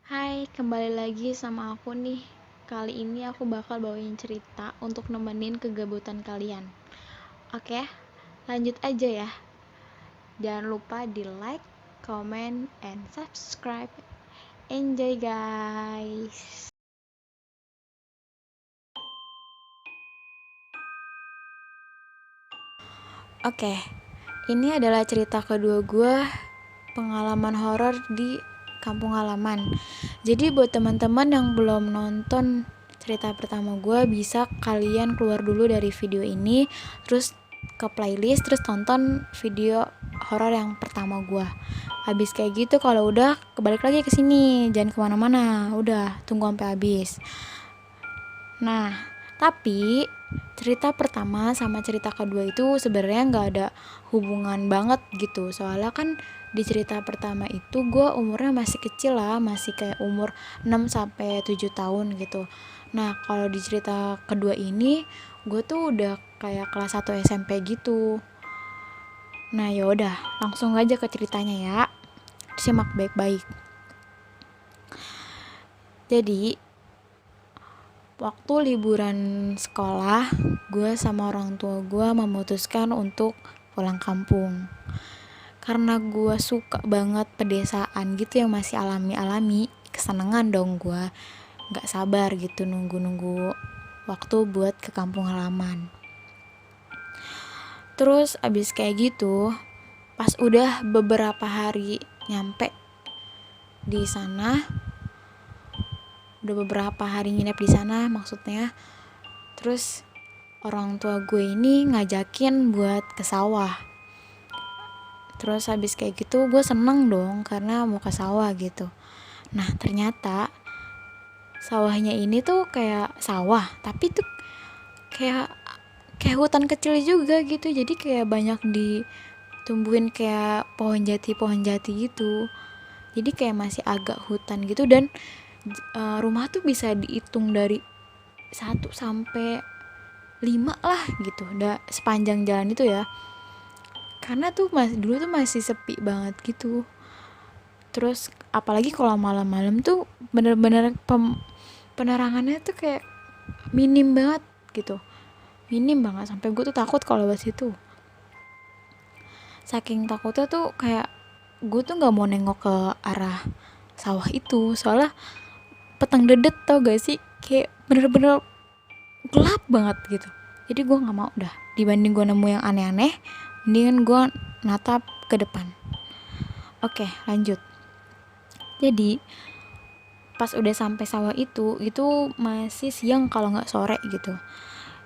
Hai, kembali lagi sama aku nih. Kali ini aku bakal bawain cerita untuk nemenin kegabutan kalian. Oke, lanjut aja ya. Jangan lupa di like, comment, and subscribe. Enjoy guys. Oke, ini adalah cerita kedua gue pengalaman horor di kampung halaman. Jadi buat teman-teman yang belum nonton cerita pertama gue, bisa kalian keluar dulu dari video ini, terus ke playlist, terus tonton video horor yang pertama gue. Habis kayak gitu, kalau udah kebalik lagi ke sini, jangan kemana-mana, udah tunggu sampai habis. Nah, tapi cerita pertama sama cerita kedua itu sebenarnya nggak ada hubungan banget gitu. Soalnya kan di cerita pertama itu gue umurnya masih kecil lah, masih kayak umur 6-7 tahun gitu. Nah, kalau di cerita kedua ini gue tuh udah kayak kelas 1 SMP gitu. Nah, yaudah, langsung aja ke ceritanya ya. Simak baik-baik. Jadi, waktu liburan sekolah, gue sama orang tua gue memutuskan untuk pulang kampung. Karena gue suka banget pedesaan gitu yang masih alami-alami, kesenangan dong gue. Gak sabar gitu nunggu-nunggu waktu buat ke kampung halaman. Terus abis kayak gitu, pas udah beberapa hari nyampe di sana, udah beberapa hari nginep di sana maksudnya, terus orang tua gue ini ngajakin buat ke sawah. Terus habis kayak gitu gue seneng dong karena mau ke sawah gitu. Nah ternyata sawahnya ini tuh kayak sawah, tapi tuh kayak kayak hutan kecil juga gitu. Jadi kayak banyak ditumbuhin kayak pohon jati gitu. Jadi kayak masih agak hutan gitu. Dan rumah tuh bisa dihitung dari 1 sampai 5 lah gitu, udah sepanjang jalan itu ya. Karena tuh dulu tuh masih sepi banget gitu. Terus apalagi kalau malam-malam tuh bener-bener penerangannya tuh kayak minim banget gitu, minim banget sampai gue tuh takut kalau lewat situ. Saking takutnya tuh kayak gue tuh nggak mau nengok ke arah sawah itu, soalnya petang dedet, tau gak sih, kayak bener-bener gelap banget gitu. Jadi gue nggak mau, dah dibanding gue nemu yang aneh-aneh mendingan gue natap ke depan. Oke, lanjut. Jadi pas udah sampai sawah itu masih siang kalau nggak sore gitu.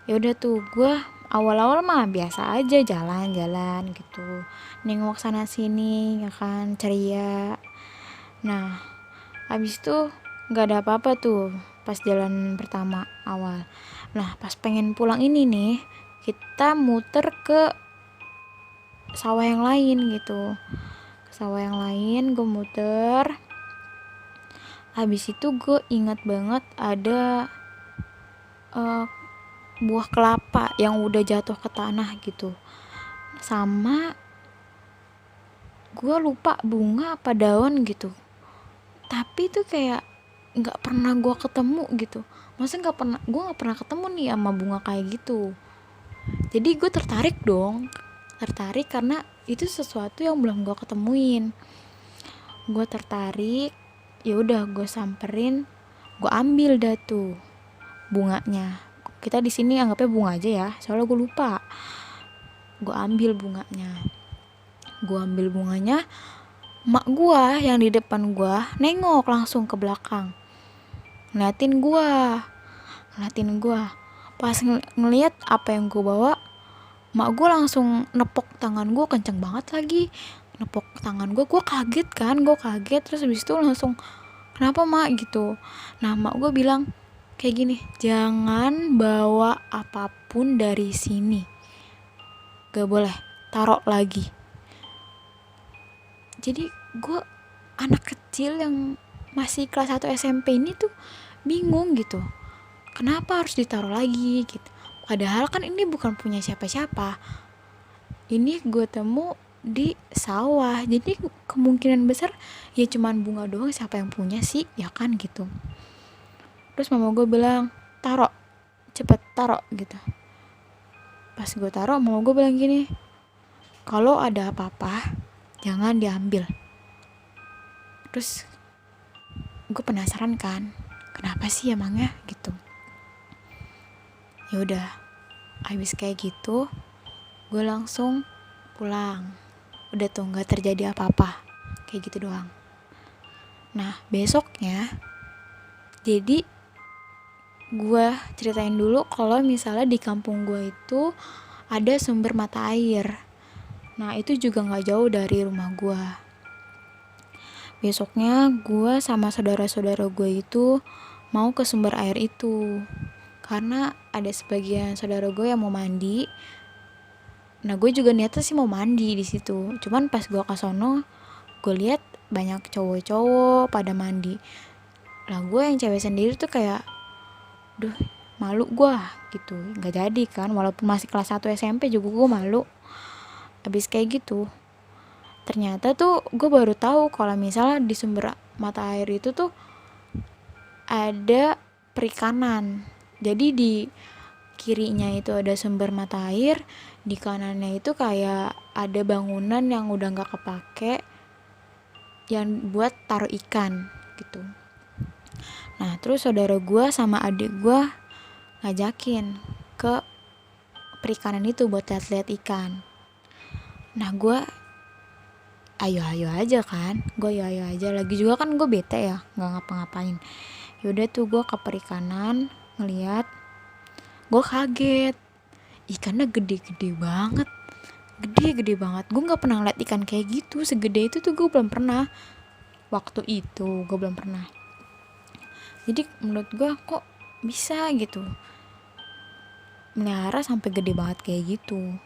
Ya udah tuh gue awal-awal mah biasa aja, jalan-jalan gitu, nengok sana sini ya kan, ceria. Nah habis itu nggak ada apa-apa tuh pas jalan pertama awal. Nah pas pengen pulang ini nih, kita muter ke sawah yang lain gitu. Ke sawah yang lain gue muter. Habis itu gue ingat banget ada buah kelapa yang udah jatuh ke tanah gitu. Sama gue lupa bunga apa daun gitu. Tapi tuh kayak nggak pernah gue ketemu gitu. Maksudnya gue nggak pernah ketemu nih sama bunga kayak gitu. Jadi gue tertarik karena itu sesuatu yang belum gue ketemuin. Gue tertarik, ya udah gue samperin, gue ambil dah tuh bunganya. Kita di sini anggapnya bunga aja ya, soalnya gue lupa. Gue ambil bunganya. Mak gue yang di depan gue nengok langsung ke belakang, ngeliatin gue. Pas ngeliat apa yang gue bawa, mak gue langsung nepok tangan gue kenceng banget lagi. Nepok tangan gue kaget kan, terus habis itu langsung, kenapa mak gitu. Nah mak gue bilang kayak gini, jangan bawa apapun dari sini, gak boleh, taruh lagi. Jadi gue, anak kecil yang masih kelas 1 SMP ini tuh bingung gitu, kenapa harus ditaruh lagi gitu. Padahal kan ini bukan punya siapa-siapa. Ini gue temu di sawah, jadi kemungkinan besar ya cuman bunga doang, siapa yang punya sih, ya kan gitu. Terus mama gue bilang, taruh, cepet taruh gitu. Pas gue taruh, mama gue bilang gini, kalau ada apa-apa jangan diambil. Terus gue penasaran kan, kenapa sih emangnya gitu. Ya udah, habis kayak gitu gue langsung pulang. Udah tuh nggak terjadi apa-apa, kayak gitu doang. Nah besoknya, jadi gue ceritain dulu kalau misalnya di kampung gue itu ada sumber mata air. Nah itu juga nggak jauh dari rumah gue. Besoknya gue sama saudara-saudara gue itu mau ke sumber air itu karena ada sebagian saudara gue yang mau mandi. Nah gue juga niatnya sih mau mandi di situ. Cuman pas gue ke sono, gue lihat banyak cowok-cowok pada mandi. Lah gue yang cewek sendiri tuh kayak, duh malu gue gitu. Gak jadi kan, walaupun masih kelas 1 SMP juga gue malu. Abis kayak gitu, ternyata tuh gue baru tahu kalau misalnya di sumber mata air itu tuh ada perikanan. Jadi di kirinya itu ada sumber mata air, di kanannya itu kayak ada bangunan yang udah nggak kepake, yang buat taruh ikan gitu. Nah terus saudara gue sama adik gue ngajakin ke perikanan itu buat lihat-lihat ikan. Nah gue ayo aja kan, gue ayo aja, lagi juga kan gue bete ya nggak ngapa-ngapain. Yaudah tuh gue ke perikanan ngeliat, gue kaget, ikannya gede-gede banget, gede banget. Gue nggak pernah ngeliat ikan kayak gitu, segede itu tuh gue belum pernah. Waktu itu gue belum pernah. Jadi menurut gue kok bisa gitu melihara sampai gede banget kayak gitu.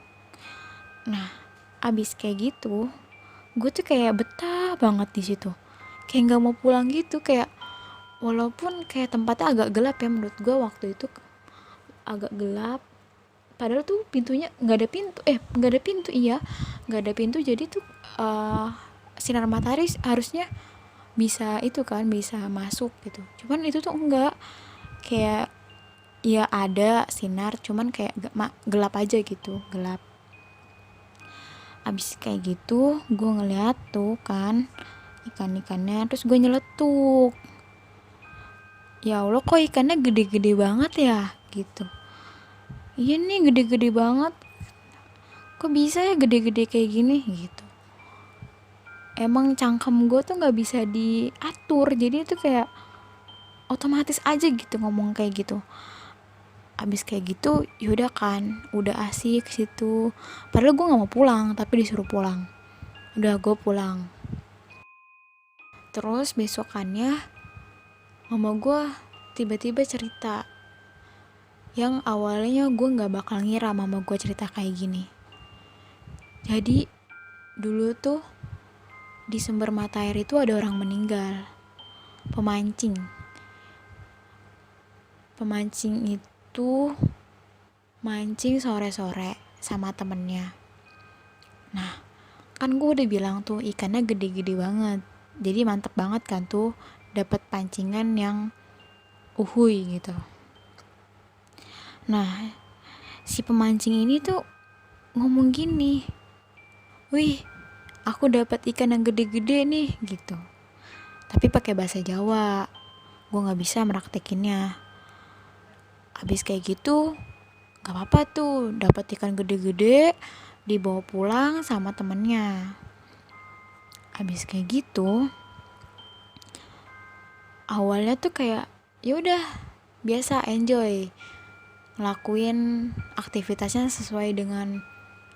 Nah abis kayak gitu gue tuh kayak betah banget di situ, kayak nggak mau pulang gitu. Kayak walaupun kayak tempatnya agak gelap ya, menurut gue waktu itu agak gelap, padahal tuh pintunya nggak ada pintu, nggak ada pintu, iya nggak ada pintu. Jadi tuh sinar matahari harusnya bisa itu kan, bisa masuk gitu. Cuman itu tuh enggak, kayak ya ada sinar cuman kayak gelap aja gitu, gelap. Abis kayak gitu gue ngeliat tuh kan ikan-ikannya, terus gue nyeletuk, ya Allah kok ikannya gede-gede banget ya gitu. Iya nih gede-gede banget, kok bisa ya gede-gede kayak gini gitu. Emang cangkem gue tuh nggak bisa diatur, jadi itu kayak otomatis aja gitu ngomong kayak gitu. Abis kayak gitu yaudah kan, udah asik situ. Padahal gue nggak mau pulang tapi disuruh pulang. Udah gue pulang. Terus besokannya mama gue tiba-tiba cerita yang awalnya gue nggak bakal ngira mama gue cerita kayak gini. Jadi dulu tuh di sumber mata air itu ada orang meninggal, pemancing. Pemancing itu mancing sore-sore sama temennya. Nah kan gue udah bilang tuh ikannya gede-gede banget, jadi mantep banget kan tuh dapat pancingan yang uhuy gitu. Nah si pemancing ini tuh ngomong gini, wih aku dapat ikan yang gede-gede nih gitu, tapi pakai bahasa Jawa, gue nggak bisa meraktekinnya. Abis kayak gitu nggak apa-apa tuh, dapat ikan gede-gede dibawa pulang sama temennya. Abis kayak gitu awalnya tuh kayak ya udah biasa, enjoy ngelakuin aktivitasnya sesuai dengan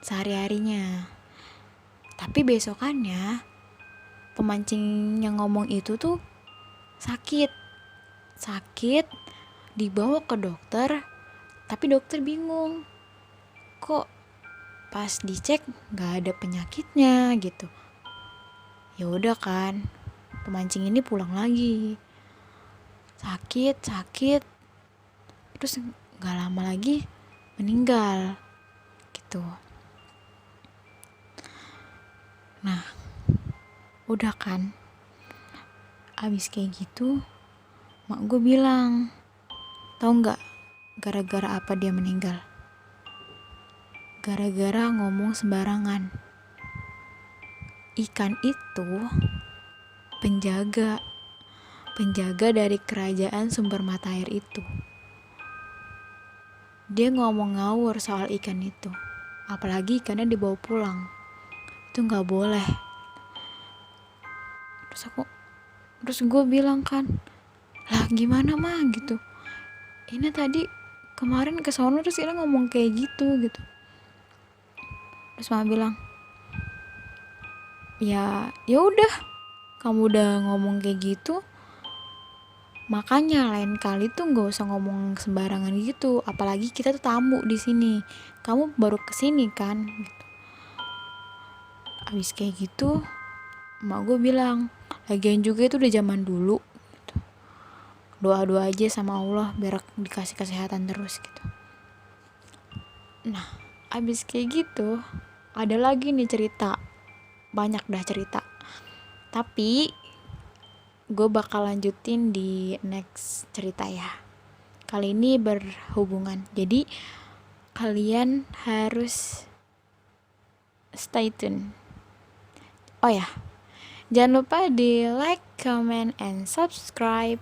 sehari-harinya. Tapi besokannya pemancing yang ngomong itu tuh sakit dibawa ke dokter, tapi dokter bingung kok pas dicek nggak ada penyakitnya gitu. Ya udah kan, pemancing ini pulang lagi, sakit terus nggak lama lagi meninggal gitu. Nah udah kan, abis kayak gitu mak gue bilang, tau nggak gara-gara apa dia meninggal? Gara-gara ngomong sembarangan. Ikan itu penjaga dari kerajaan sumber mata air itu. Dia ngomong ngawur soal ikan itu, apalagi ikannya dibawa pulang. Itu nggak boleh. Terus gue bilang kan, lah gimana mah gitu, ini tadi kemarin ke sono terus ini ngomong kayak gitu. Terus mama bilang, ya udah, kamu udah ngomong kayak gitu, makanya lain kali tuh nggak usah ngomong sembarangan gitu, apalagi kita tuh tamu di sini, kamu baru kesini kan gitu. Abis kayak gitu mak gue bilang, lagian juga itu udah zaman dulu gitu. Doa aja sama Allah biar dikasih kesehatan terus gitu. Nah abis kayak gitu ada lagi nih cerita, banyak dah cerita, tapi gue bakal lanjutin di next cerita ya. Kali ini berhubungan, jadi kalian harus stay tune. Oh ya, jangan lupa di like, comment, and subscribe.